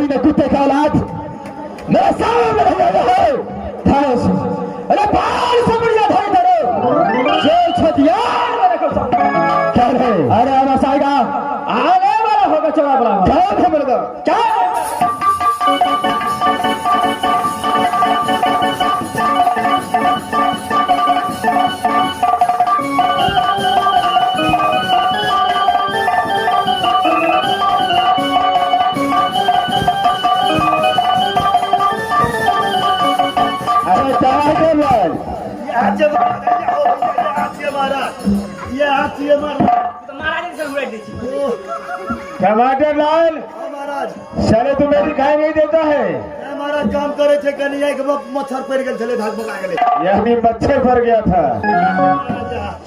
कमीने कुत्ते का औलाद मेरे सामने है। अरे बाल से बढ़िया भाई करो जो छतियार मेरे को क्या है। अरे आवाज आएगा आने वाला होगा चला बड़ा क्या है मेरे को क्या टमाटर लाल महाराज साले तुम्हें दिखाई नहीं देता है। महाराज काम करे थे कन्हैया के मच्छर पड़ गए चले भाग भगा गए यही मच्छर पर गया था।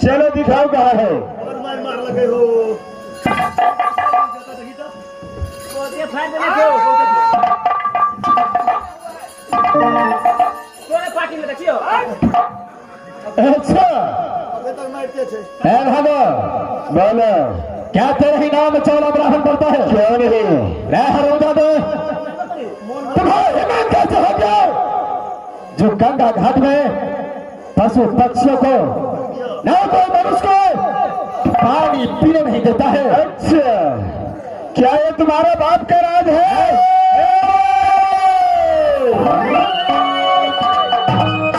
चलो दिखाओ कहाँ है। और मार लगे हो पार्टी में देखियो अच्छा भागो बोलो क्या तेरे ही नाम चौला ब्राह्मण पड़ता है। क्यों नहीं रोजा दो तुम्हारे हिम्मत कैसे हो गया जो गंगा घाट में पशु पक्षियों को न कोई मनुष्य को पानी पीने नहीं देता है। अच्छा क्या ये तुम्हारा बाप का राज है।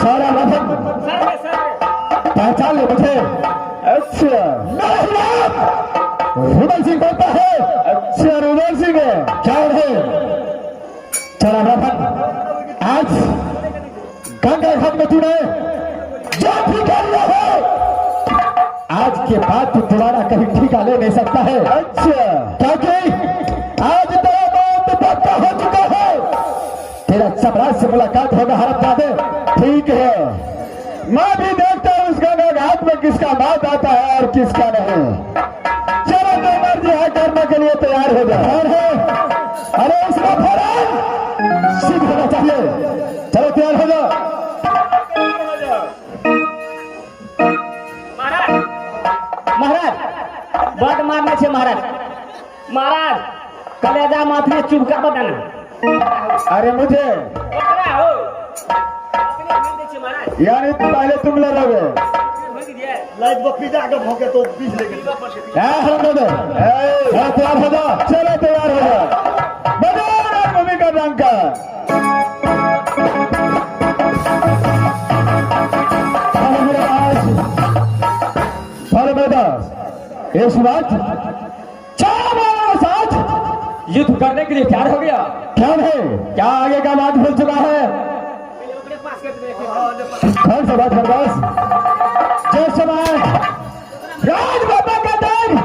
सारा ब्राह्मण पहचान ले मुझे। अच्छा रुदल सिंह बोलता है। अच्छा रुदल सिंह है क्या है। चला ब्राह्मण आज गंगा घाट में तूने जो ठिका लिया है आज के बाद तू दोबारा कहीं ठिका ले नहीं सकता है। अच्छा क्योंकि आज तेरा मौत पक्का हो चुका है। तेरा चपराज से मुलाकात होगा हरमजादे। ठीक है मैं भी देखता हूँ उस गंगा घाट में किसका मौत आता है और किसका नहीं। चलो जो मर्जी है करने के लिए तैयार हो जाए। और है अरे उसका फौरन सिद्ध होना चाहिए। चलो तैयार हो जाओ। महाराज बड़ मारना छे महाराज कलेजा माथे चुभका बताना। अरे मुझे हो अपने मिल दे छे महाराज यानी पहले तुम लड़ोगे लाइट बत्ती जाकर भौंके तो बीच ले गए तैयार हो जाओ। चलो तैयार हो जाओ। बजाओ भूमि का डंका। इस वक्त चार साथ युद्ध करने के लिए तैयार हो गया। क्या है क्या आगे का बात भूल चुका है। कौन सा बात बर्दाश्त जो समय राज बाबा का दिन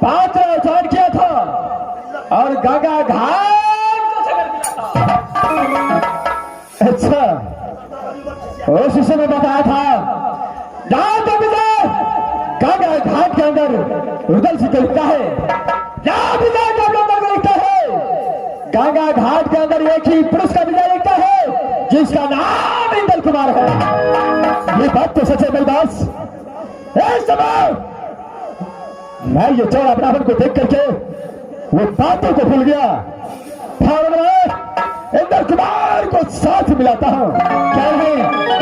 पात्र उच्चारण किया था और गंगा घाट को सगर मिला था। अच्छा उस समय बताया था राज गंगा घाट के अंदर रुदल सिंह लिखता है। लिखता है गंगा घाट के अंदर एक ही पुरुष का विजय लिखता है जिसका नाम इंदल कुमार है। ये बात तो सच है बलदास। इस समय मैं ये चौड़ा ब्राह्मण को देख करके वो बातों को भूल गया। इंदल कुमार को साथ मिलाता हूँ। क्या नहीं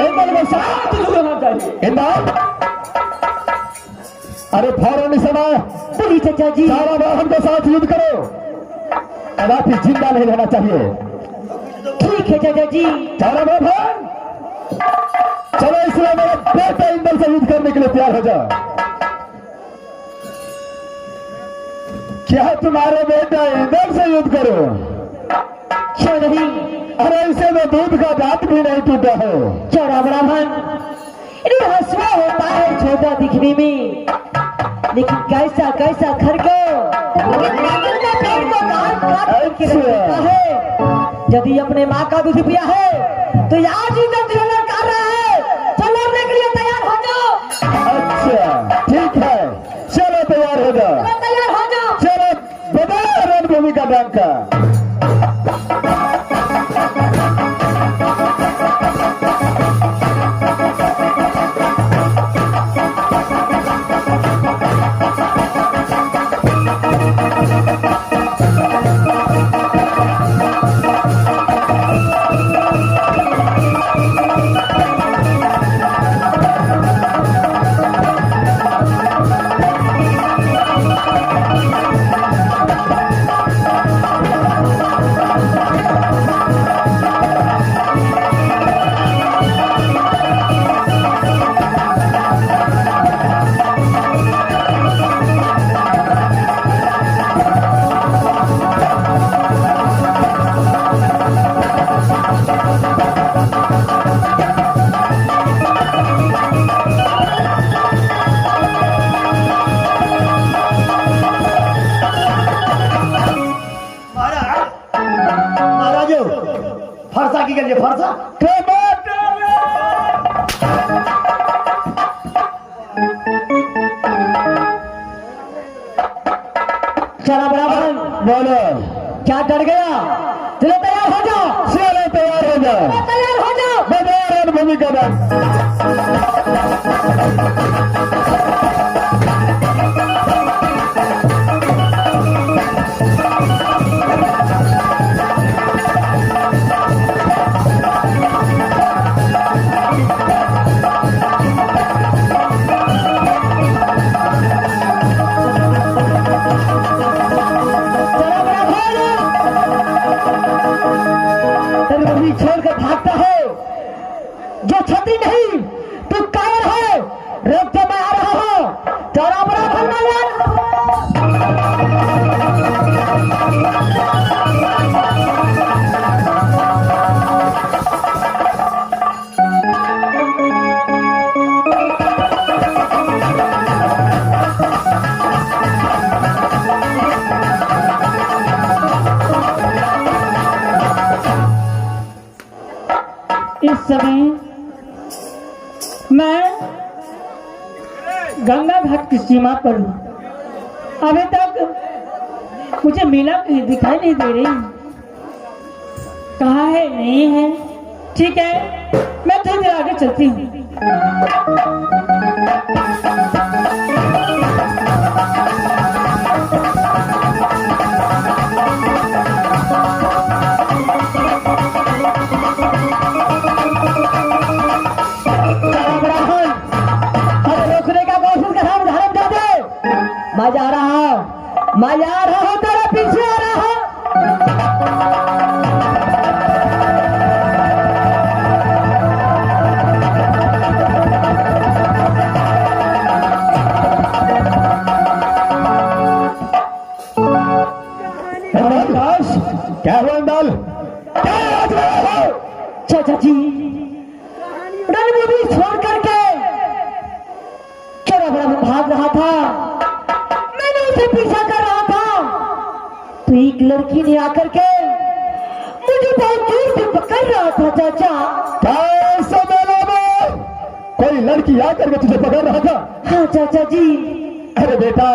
इंदल को साथ जुड़ना चाहिए। इंदल अरे फौरन समय बोली चाचा जी सारा ब्राह्मण के साथ युद्ध करो। अदापि जिंदा नहीं रहना चाहिए। ठीक है चाचा जी। सारा ब्राह्मण चलो इसलिए मेरे बेटे इंदल से युद्ध करने के लिए तैयार हो जाओ। क्या तुम्हारे बेटा इंदल से युद्ध करो। क्यों नहीं। अरे इसे तो दूध का दांत भी नहीं टूटा है। चौड़ा ब्राह्मण हंसवा होता है छोटा दिखने में लेकिन कैसा कैसा घर को है। यदि अपने माँ का दूध पिया है तो आज ही कर रहा है। चलो लड़ने के लिए तैयार हो जाओ। अच्छा ठीक है चलो तैयार हो जाओ। तैयार हो जाओ। चलो बता रणभूमि का डंका। लागी गेल फरसा चला बराबर बोलो क्या डर गया? चलो तैयार हो जाओ, चलो तैयार हो जाओ, तैयार हो जाओ। बाजार भूमिका बन छोड़कर भागता है जो छतरी नहीं तू कायर है, रोक के मैं आ रहा हूं। चौरा बड़ा इस समय मैं गंगा घाट की सीमा पर हूँ। अभी तक मुझे मीना कहीं दिखाई नहीं दे रही। कहाँ है? नहीं है। ठीक है, मैं थोड़ी देर आगे चलती हूँ। मैं जा रहा हूँ, तेरे पीछे आ रहा हूँ। क्या हुआ अंदाल? चाचा जी रणभूमि छोड़ करके चोरा बड़ा भाग रहा था, पीछा कर रहा था तो एक लड़की ने आकर के मुझे बहुत दूर से पकड़ रहा था। चाचा मेला में कोई लड़की आकर के तुझे पकड़ रहा था? हाँ चाचा जी। अरे बेटा,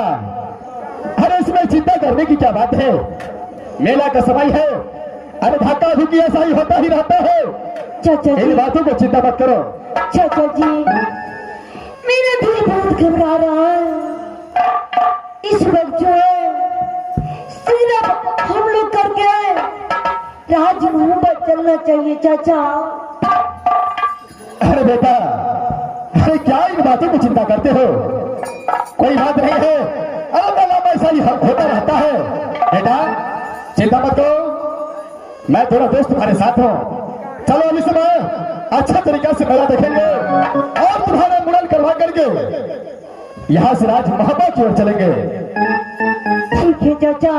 अरे इसमें चिंता करने की क्या बात है? मेला का समय है, अरे धक्का धुकी ऐसा ही होता ही रहता है। चाचा जी इन बातों को चिंता मत करो। चाचा जी मेरा दिल बहुत घबरा रहा है। इस वक्त जो है सीधा हम लोग करके राजमहल पर चलना चाहिए। चाचा अरे बेटा, अरे क्या इन बातों की चिंता करते हो? कोई बात नहीं है, अल्लाह ऐसा ही होता रहता है। बेटा चिंता मत करो, मैं तेरा दोस्त तुम्हारे साथ हूँ। चलो अभी समय अच्छा तरीका से मेला देखेंगे और तुम्हारा मुड़न करवा करके यहाँ से राज महाबा की ओर चलेंगे। ठीक है चाचा,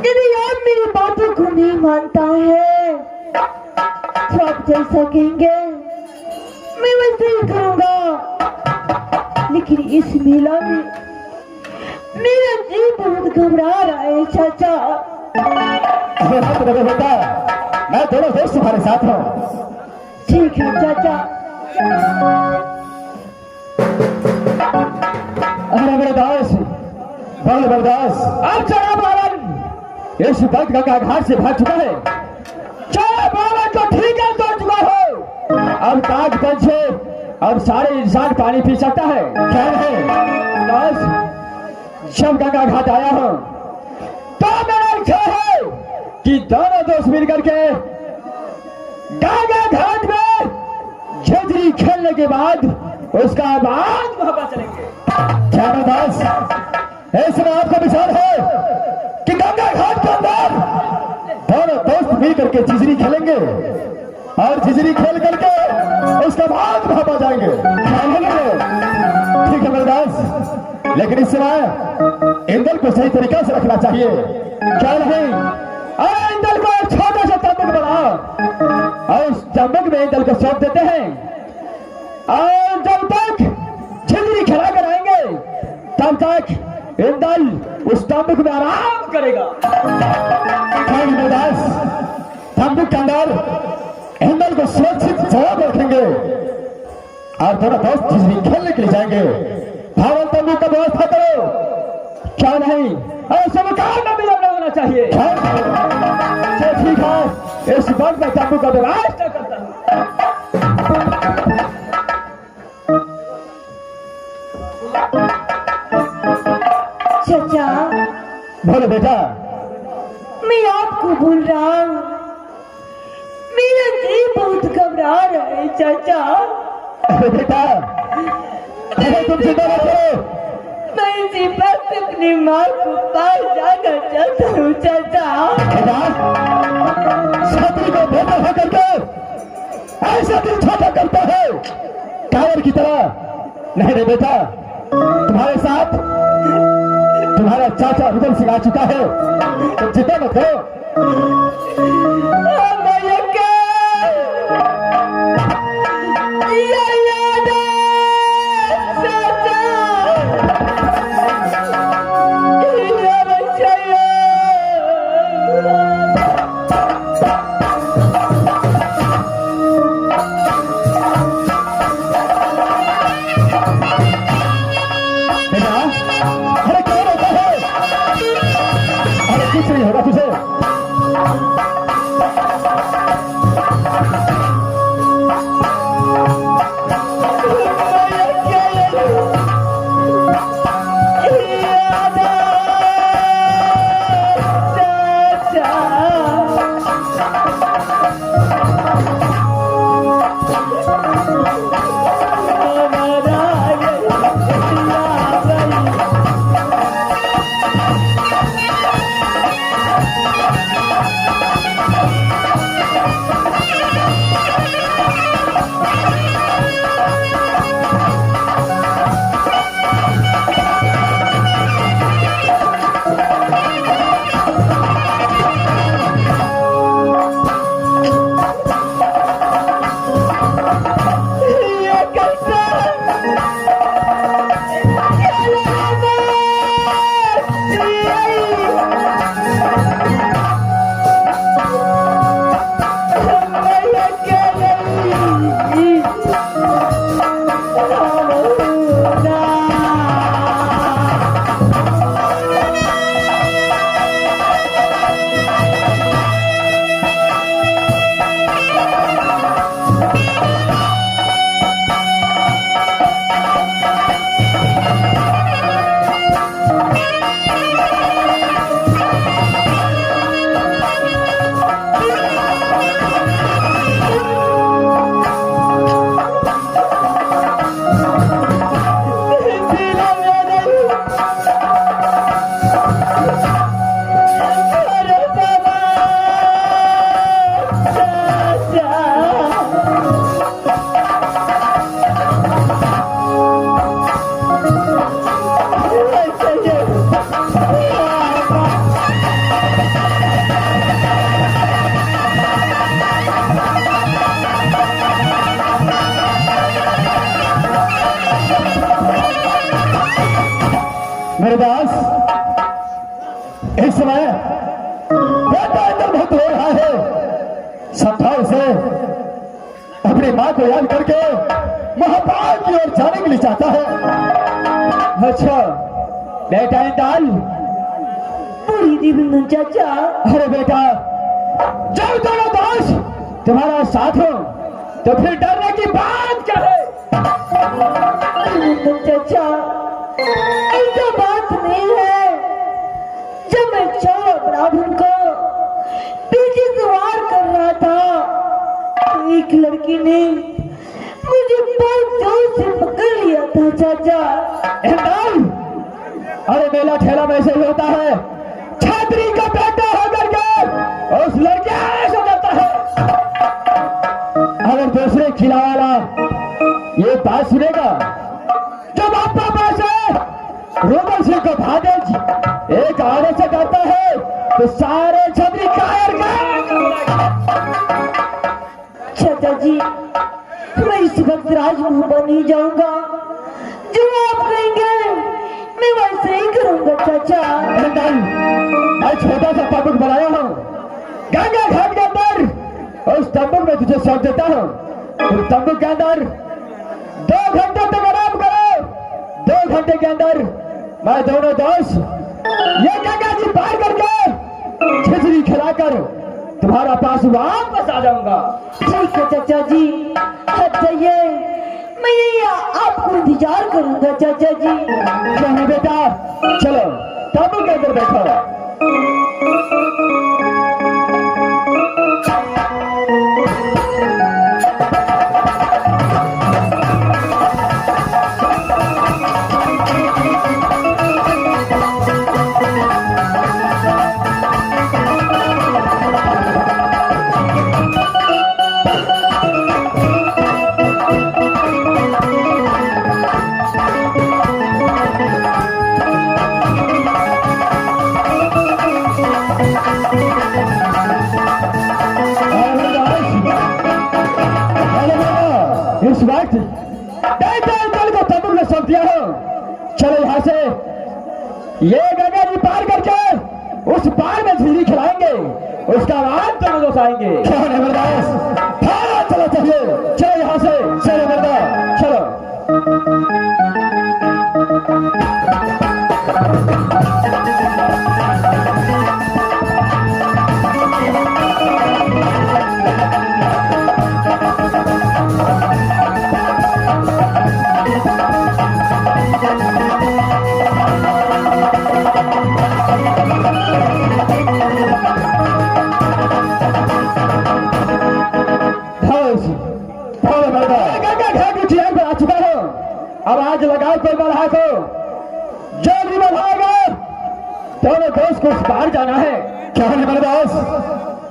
यदि आप मेरी बातों को नहीं मानता है तो आप जैसा कहेंगे मैं वैसे ही करूँगा। लेकिन इस मेला में मेरा जी बहुत घबरा रहा है। चाचा अरे बेटा, मैं दोनों दोस्त तुम्हारे साथ हूँ। ठीक है चाचा। अरे बरदास, बल बरदास, अब चढ़ा बावन इस वक्त गंगा घाट से भाग चुका है। चढ़ा बावन को ठीक है तोड़ चुका हो। अब ताजगंज से अब सारे इंसान पानी पी सकता है। क्या है दास, जब गंगा घाट आया हूँ तो मेरा इच्छा है कि दोनों दोस्त मिल करके गंगा घाट में झंझरी खेलने के बाद उसका बाद वहां पर चलेंगे। क्या दास, ऐसा आपका विचार है कि गंगा घाट के अंदर दोनों दोस्त मिल करके झिझरी खेलेंगे और झिझरी खेल करके उसके बाद वहां पर जाएंगे? ठीक है बलदास, लेकिन इस समय इंदल को सही तरीका से रखना चाहिए। क्या नहीं, अरे इंदल को एक छोटा सा तंबुक बनाओ और उस तंबुक में इंदल को सौंप देते हैं और जब तक झिझरी खिला कर आएंगे तब तक इंदल उस तंबुक में आराम करेगा। तंबुक के अंदर और दोनों दोस्त जिस दिन खेलने के लिए जाएंगे धावल तंबू का व्यवस्था करो। क्या नहीं ऐसे मुकाबला भी लड़ना होना चाहिए। ठीक है, इस बात में तंबू का व्यवस्था करता हूँ। चाचा बोलो बेटा। मैं आपको भूल रहा हूँ, मेरा जी बहुत घबरा रहा है चाचा। अरे बेटा तुम चिंता मत करो, मैं इसी वक्त अपनी माँ को पास जाकर चाहता हूँ चाचा। बेटा छात्री को बेटा होकर के ऐसा दिल छोटा करता है कायर की तरह। नहीं रे बेटा, तुम्हारे साथ तुम्हारा चाचा रुदल सिंह आ चुका है, तुम चिंता मत करो। अरे क्या होता है? अरे कुछ नहीं होगा तुझे। मेरे दास, इस समय बेटा अंदर बहुत रो रहा है। संभाव से अपनी माँ को याद करके महाभारत की ओर जाने के लिए चाहता है। अच्छा बेटा इंदाल, पूरी दीवान चाचा। अरे बेटा, जब दोनों दोस्त तुम्हारा साथ हो तो फिर डरने की बात क्या है? चाचा ऐसा बात नहीं है। जब मैं चौरा ब्राह्मण को पीछे से वार कर रहा था तो एक लड़की ने मुझे बहुत जोर से पकड़ लिया था चाचा। अरे मेला ठेला में ऐसे ही होता है। छात्री का बेटा होकर के उस लड़के ऐसा करता है। अगर दूसरे खिला वाला ये बात सुनेगा, जब आपका पास है रुदल सिंह को भागे एक आड़े से करता है तो सारे छतरी कायर चाचा जी, मैं इस वक्त राजमहल नहीं जाऊंगा। जो आप कहेंगे मैं वैसे ही करूंगा चाचा। मैं छोटा सा तंबू बनाया हूँ गंगा घाट के अंदर। उस तंबू में तुझे सौंप देता हूँ। उस तंबू के अंदर घंटे तक आराम करो। 2 घंटे के अंदर मैं दोनों दोस्त ये गंगा जी पार करके खिचड़ी खिलाकर तुम्हारा पास वापस आ जाऊंगा। ठीक है चाचा जी, हट जाइए, मैं यही आपको इंतजार करूंगा चाचा जी। नहीं बेटा, चलो ताबू के अंदर बैठो। इस वक्त दल को तंबू में सौंप दिया हो। चलो यहाँ से ये गंगा जी पार करके उस पार में झीली खिलाएंगे, उसका बाद दोनों दोस्त आएंगे। क्या है मरदास, चलो चलिए, चलो यहाँ से, चलो मरदा, चलो। गंगा घाट की चीन पर आ चुका हो। अब आज लगाओ कोई बल्हा को, जो भी बढ़ाएगा दोनों दोस्त को उस पार जाना है। क्या है मेरे दोस्त,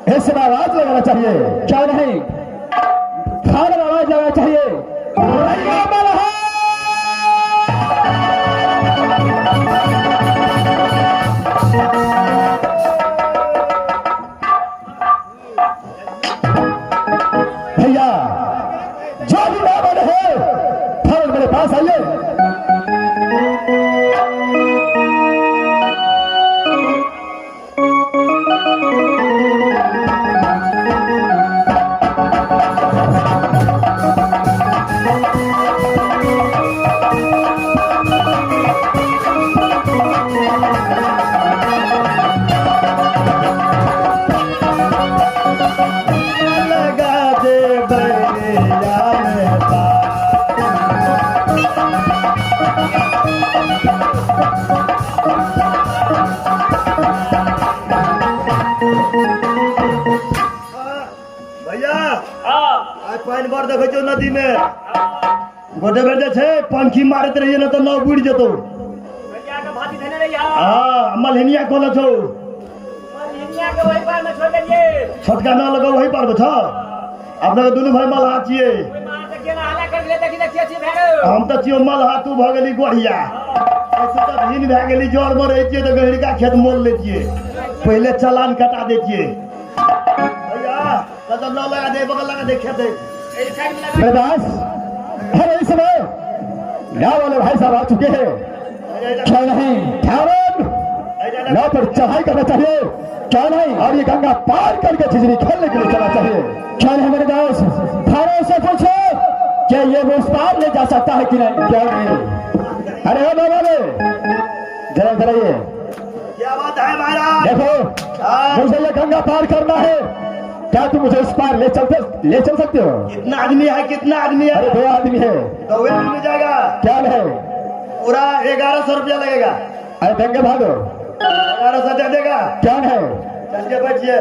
इस समय आवाज लगाना चाहिए, क्या नहीं खाना आवाज लगाना चाहिए। भैया जो भी बाबा है फौरन मेरे पास आइए। पानी बार देखो जो नदी में गोटे बेटे छे पंखी मारत रहिए ना तो नाव बुड़ जतो। भैया के भाती धने रे यार। हां मलहनिया कोला छो, मलहनिया के वही पार में छोड़ देलिए। छोटका ना लगा वही पार में छ। अपना के दुनु भाई मल हाथ छिए। कोई मार के ना हला कर ले देखि देखि छी भेड़। हम त छियो मल हाथ तू भ गेली गोढ़िया। ऐसे त भीन भ गेली जोर में रह छिए त गहरी का खेत मोल ले छिए। पहले चालान कटा दे छिए। भैया त ना लगा दे बगल लगा दे खेत। दास अरे इस समय गाँव वाले भाई साहब आ चुके हैं। क्या नहीं गाँव पर चढ़ाई करना चाहिए, क्या नहीं, और ये गंगा पार करके खिचड़ी खेलने के लिए चलना चाहिए। क्या नहीं मेरे दास, थाने से पूछो क्या ये वो उस पार ले जा सकता है कि नहीं। क्या नहीं, अरे हो बाबा ने जरा जरा ये क्या बात है महाराज। देखो मुझे ये गंगा पार करना है, क्या तुम मुझे उस पार ले चल सकते हो। कितना आदमी है, कितना आदमी है। अरे 2 आदमी है। 2 आदमी जाएगा। क्या है पूरा 1100 रुपया लगेगा। अरे देंगे भागो, 1100 दे देगा। क्या है चल के बैठिए।